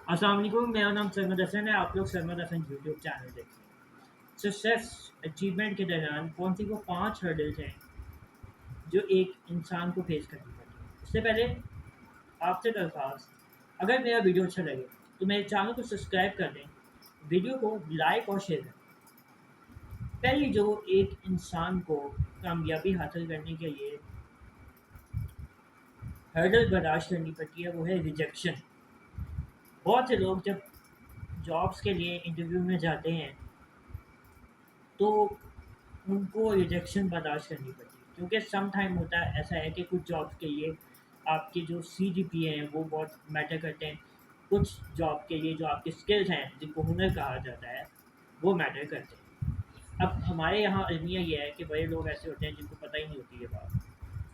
अस्सलाम वालेकुम, मेरा नाम सरमद हसन है। आप लोग सरमद हसन यूट्यूब चैनल देखते हैं। सक्सेस अचीवमेंट के दौरान कौन सी वो 5 हर्डल्स हैं जो एक इंसान को फेस करनी पड़ती है। उससे पहले आपसे दरख्वास्त, अगर मेरा वीडियो अच्छा लगे तो मेरे चैनल को सब्सक्राइब कर दें, वीडियो को लाइक और शेयर करें। पहली जो एक इंसान को कामयाबी हासिल करने के लिए हर्डल बर्दाश्त करनी पड़ती है वो है रिजेक्शन। बहुत से लोग जब जॉब्स के लिए इंटरव्यू में जाते हैं तो उनको रिजेक्शन बर्दाश्त करनी पड़ती है, क्योंकि सम टाइम होता है ऐसा है कि कुछ जॉब्स के लिए आपके जो CGPA हैं वो बहुत मैटर करते हैं। कुछ जॉब के लिए जो आपके स्किल्स हैं जिनको हुनर कहा जाता है वो मैटर करते हैं। अब हमारे यहाँ अलमिया ये है कि बड़े लोग ऐसे होते हैं जिनको पता ही नहीं होती ये बात।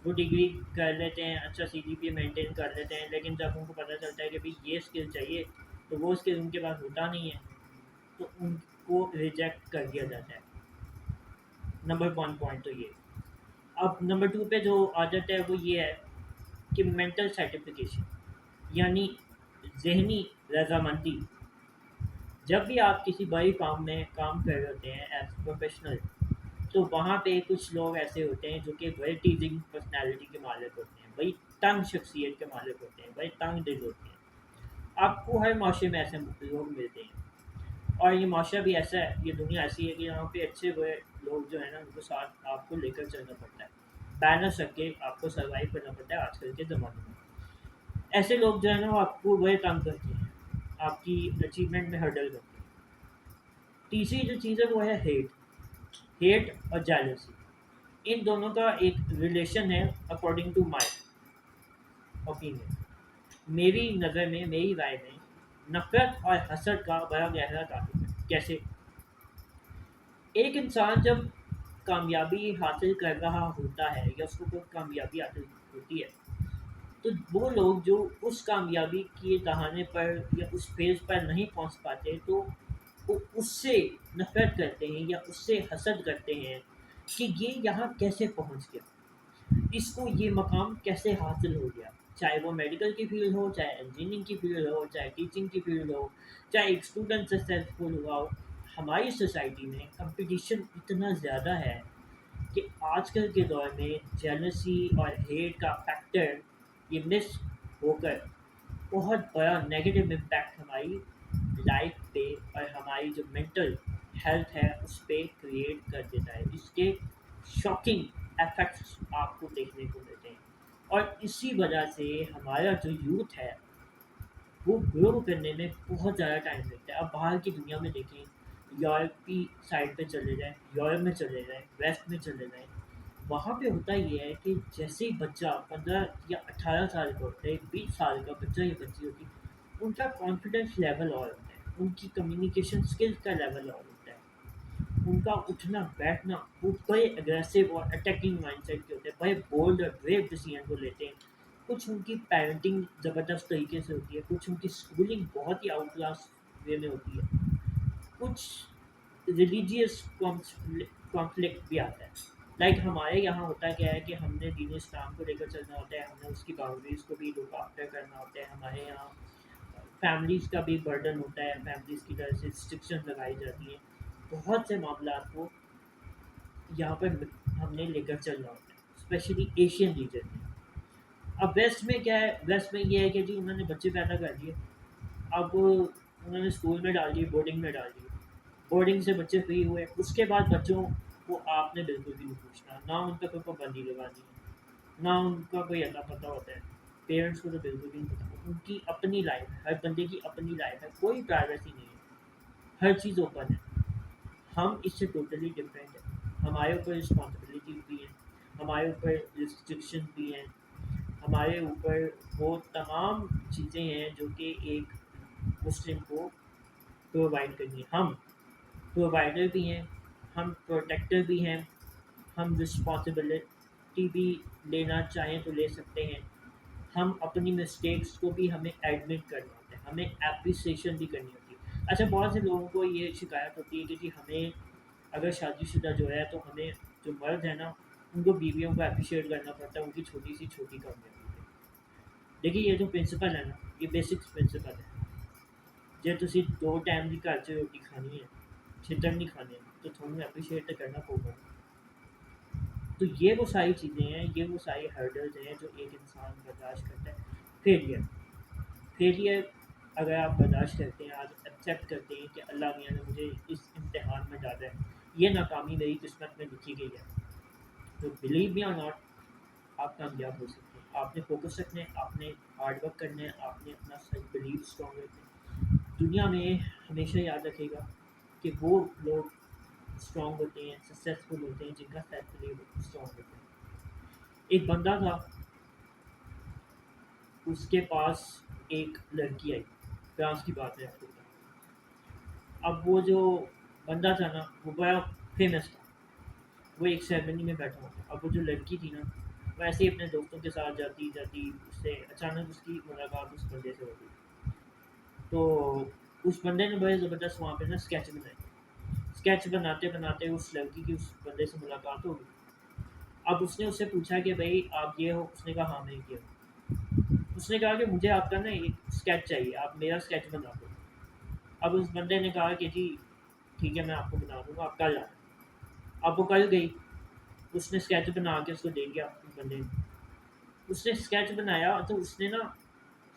वो डिग्री कर लेते हैं, अच्छा CGPA मेंटेन कर लेते हैं, लेकिन जब उनको पता चलता है कि भाई ये स्किल चाहिए तो वो स्किल उनके पास होता नहीं है, तो उनको रिजेक्ट कर दिया जाता है। नंबर 1 पॉइंट तो ये। अब नंबर 2 पे जो आ जाता है वो ये है कि मेंटल सर्टिफिकेशन, यानी ज़हनी रज़ामंदी। जब भी आप किसी बड़ी फर्म में काम कर रहे होते हैं एज़ प्रोफेशनल, तो वहाँ पे कुछ लोग ऐसे होते हैं जो कि बड़े टीजिंग पर्सनैलिटी के मालिक होते हैं, बड़ी तंग शख्सियत के मालिक होते हैं, बड़े तंग दिल होते हैं। आपको हर माशरे में ऐसे लोग मिलते हैं, और ये माशरा भी ऐसा है, ये दुनिया ऐसी है कि यहाँ पे अच्छे बुरे लोग जो है ना उनको साथ आपको लेकर चलना पड़ता है। बैलेंस रख के आपको सर्वाइव करना पड़ता है आजकल के ज़माने में। ऐसे लोग जो है ना वो आपको बड़े काम करते हैं, आपकी अचीवमेंट में हर्डल करते हैं। तीसरी जो चीज़ है वो है हेट। हेट और जेलसी, इन दोनों का एक रिलेशन है अकॉर्डिंग टू माई ओपिनियन। मेरी नज़र में, मेरी राय में, नफ़रत और हसद का बड़ा गहरा ताल्लुक है। कैसे? एक इंसान जब कामयाबी हासिल कर रहा होता है या उसको कोई कामयाबी हासिल होती है, तो वो लोग जो उस कामयाबी के दहाने पर या उस फेज़ पर नहीं पहुंच पाते, तो वो उससे नफ़रत करते हैं या उससे हसद करते हैं कि ये यहाँ कैसे पहुंच गया, इसको ये मकाम कैसे हासिल हो गया। चाहे वो मेडिकल की फील्ड हो, चाहे इंजीनियरिंग की फील्ड हो, चाहे टीचिंग की फील्ड हो, चाहे एक स्टूडेंट सक्सेसफुल हुआ हो। हमारी सोसाइटी में कंपटीशन इतना ज़्यादा है कि आजकल के दौर में जेलसी और हेट का फैक्टर ये मिस होकर बहुत बड़ा नेगेटिव इम्पैक्ट हमारी लाइफ पे और हमारी जो मेंटल हेल्थ है उस पे क्रिएट कर देता है। इसके शॉकिंग इफेक्ट्स आपको देखने को मिलते हैं, और इसी वजह से हमारा जो यूथ है वो ग्रो करने में बहुत ज़्यादा टाइम लगता है। अब बाहर की दुनिया में देखें, यूरोपी साइड पे चले जाएँ, यूरोप में चले जाएँ, वेस्ट में चले जाएँ, वहाँ पे होता ये है कि जैसे ही बच्चा 15 या 18 साल का होता है, 20 साल का बच्चा या बच्ची होती है, उनका कॉन्फिडेंस लेवल और होता है, उनकी कम्युनिकेशन स्किल्स का लेवल और होता है, उनका उठना बैठना, वो बड़े अग्रेसिव और अटैकिंग माइंडसेट के होते हैं, बड़े बोल्ड और ब्रेव डिसीजन को लेते हैं। कुछ उनकी पेरेंटिंग ज़बरदस्त तरीके से होती है, कुछ उनकी स्कूलिंग बहुत ही आउट क्लास वे में होती है, कुछ रिलीजियस कॉन्फ्लिक्ट भी आता है। लाइक हमारे यहाँ होता क्या है कि हमने दीन इस्लाम को लेकर चलना होता है, हमें उसकी बाउंड्रीज़ को भी लुक आफ्टर करना होता है। हमारे यहाँ फैमिलीज़ का भी बर्डन होता है, फैमिलीज़ की तरफ से रिस्ट्रिक्शन लगाई जाती हैं। बहुत से मामला को यहाँ पर हमने लेकर चलना होता है, स्पेशली एशियन रीजन में। अब वेस्ट में क्या है, वेस्ट में ये है कि जी उन्होंने बच्चे पैदा कर दिए, अब उन्होंने स्कूल में डाल दिए, बोर्डिंग में डाल दिए, बोर्डिंग से बच्चे फ्री हुए, उसके बाद बच्चों को आपने बिल्कुल भी नहीं पूछना, ना उन पर कोई पाबंदी लगानी है, ना उनका कोई अता पता होता है। पेरेंट्स को तो बिल्कुल भी नहीं पता, उनकी अपनी लाइफ है, हर बंदे की अपनी लाइफ है, कोई प्राइवेसी नहीं है, हर चीज़ ओपन है। हम इससे टोटली डिफरेंट हैं। हमारे ऊपर रिस्पॉन्सिबिलिटीज़ भी हैं, हमारे ऊपर रिस्ट्रिक्शन भी हैं, हमारे ऊपर वो तमाम चीज़ें हैं जो कि एक मुस्लिम को प्रोवाइड करनी है। हम प्रोवाइडर भी हैं, हम प्रोटेक्टर भी हैं, हम रिस्पॉन्सिबिलिटी भी लेना चाहें तो ले सकते हैं। हम अपनी मिस्टेक्स को भी हमें एडमिट करना होता है, हमें एप्रिसिएशन भी करनी होती है। अच्छा, बहुत से लोगों को ये शिकायत होती है कि जी हमें अगर शादीशुदा जो है तो हमें जो मर्द है ना उनको बीवियों को अप्रिशिएट करना पड़ता है उनकी छोटी सी छोटी कामयाबी पे। देखिए ये जो प्रिंसिपल है ना, ये बेसिक प्रिंसिपल है। ਜੇ ਤੁਸੀਂ 2 ਟਾਈਮ ਦੀ ਘਰ 'ਚ ਰੋਟੀ ਖਾਣੀ ਹੈ, ਛਿੱਤਰ نہیں کھانے ہیں تو تھوڑا اپریشیٹ تو کرنا ہوگا. تو یہ وہ ساری چیزیں ہیں، یہ وہ ساری ہرڈلز ہیں جو ایک انسان برداشت کرتا ہے. فیلئر فیلئر اگر آپ برداشت کرتے ہیں، آپ ایکسیپٹ کرتے ہیں کہ اللہ میاں نے مجھے اس امتحان میں ڈالا ہے، یہ ناکامی میری قسمت میں لکھی گئی ہے، تو بلیو می اور ناٹ آپ کامیاب ہو سکتے ہیں. آپ نے فوکس رکھنا ہے، آپ نے ہارڈ ورک کرنا ہے، آپ نے اپنا سیلف بلیو اسٹرانگ رکھنا ہے. دنیا میں ہمیشہ یاد رکھے گا کہ وہ لوگ اسٹرانگ ہوتے ہیں، سکسیزفل ہوتے ہیں جن کا سیلف بلیو اسٹرانگ ہوتا ہے. ایک بندہ تھا، اس کے پاس ایک لڑکی آئی، فرانس کی بات ہے آپ کو بتاؤں. اب وہ جو بندہ تھا نا وہ بڑا فیمس تھا، وہ ایک سیرمنی میں بیٹھا ہوا تھا. اب وہ جو لڑکی تھی نا وہ ایسے ہی اپنے دوستوں کے ساتھ جاتی جاتی اس سے اچانک اس کی ملاقات اس بندے سے ہو گئی. تو اس بندے نے بڑے زبردست وہاں پہ نا اسکیچ بنائے. اسکیچ بناتے بناتے اس لڑکی کی اس بندے سے ملاقات ہو گئی. اب اس نے اس سے پوچھا کہ بھائی آپ یہ ہو؟ اس نے کہا ہاں میں یہ ہوں. اس نے کہا کہ مجھے آپ کا نا ایک اسکیچ چاہیے، آپ میرا اسکیچ بنا دو. اب اس بندے نے کہا کہ جی ٹھیک ہے میں آپ کو بنا دوں گا، آپ کل آنا. اب وہ کل گئی، اس نے اسکیچ بنا کے اس کو دے دیا. اس بندے نے، اس نے اسکیچ بنایا تو اس نے نا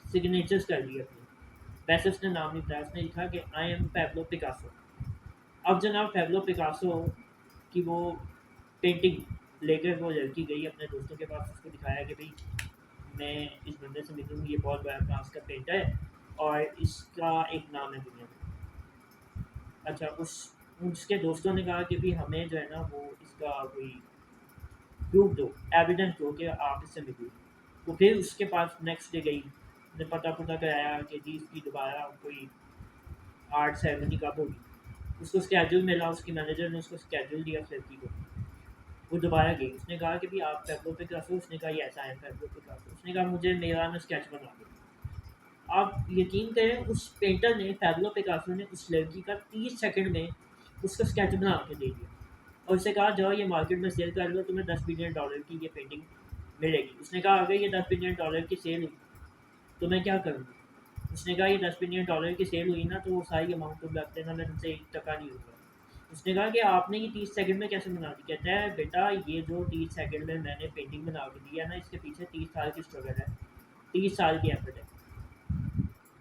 سگنیچرز کر دی اپنی. ویسے اس نے نام نہیں بتایا، اس نے لکھا کہ آئی ایم پیبلو پکاسو. اب جناب پیبلو پکاسو کی وہ پینٹنگ لے کر وہ لڑکی گئی اپنے دوستوں کے پاس، اس کو دکھایا کہ بھائی میں اس بندے سے ملوں گی، یہ بہت بڑا فرانس کا پینٹر ہے اور اس کا ایک نام ہے دنیا میں. اچھا اس کے دوستوں نے کہا کہ بھی ہمیں جو ہے نا وہ اس کا کوئی پروف دو، ایویڈنس دو کہ آپ اس سے ملی. تو پھر اس کے پاس نیکسٹ ڈے گئی، نے پتہ کرایا کہ جی اس کی دوبارہ کوئی آرٹ سیرمنی کب ہوگی. اس کو اسکیجول ملا، اس کی مینیجر نے اس کو اسکیجول دیا اس لڑکی کو. وہ دوبارہ گئی، اس نے کہا کہ بھی آپ پیبلو پکاسو؟ اس نے کہا یہ ایسا ہے پیبلو پکاسو. اس نے کہا مجھے میرا نا اسکیچ بنا دو. آپ یقین کریں اس پینٹر نے، پیبلو پکاسو نے، اس لڑکی کا 30 سیکنڈ میں اس کا اسکیچ بنا کے دے دیا اور اسے کہا جاؤ یہ مارکیٹ میں سیل کر لو، تمہیں $10 بلین کی یہ پینٹنگ ملے گی. اس نے کہا اگر یہ $10 بلین کی سیل ہوئی تو میں کیا کروں گی. اس نے کہا یہ $10 بلین کی سیل ہوئی نا تو وہ ساری اماؤنٹ تم رکھ دینا، میں تم سے 1 ٹکا نہیں ہوگا. اس نے کہا کہ آپ نے یہ 30 سیکنڈ میں کیسے بنا دی. کہتا ہے بیٹا یہ جو 30 سیکنڈ میں نے پینٹنگ بنا کے دی ہے نا، اس کے پیچھے 30 سال کی اسٹرگل ہے، 30 سال کی ایفرٹ ہے.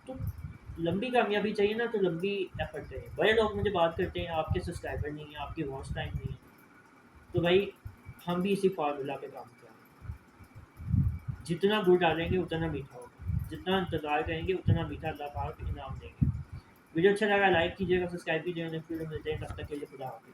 تو لمبی کامیابی چاہیے نا تو لمبی ایفرٹ کریں. بڑے لوگ مجھے بات کرتے ہیں آپ کے سبسکرائبر نہیں ہیں، آپ کی واچ ٹائم نہیں ہے، تو بھائی ہم بھی اسی فارمولا پہ کام کریں. جتنا گڑ ڈالیں گے اتنا میٹھا ہوگا، جتنا انتظار کریں گے اتنا میٹھا اللہ پاک انعام دیں گے. ویڈیو اچھا لگا لائک کیجیے گا، سبسکرائب کیجیے گا. نیکسٹ ویڈیو ملتے ہیں، تب تک کے لیے خدا حافظ.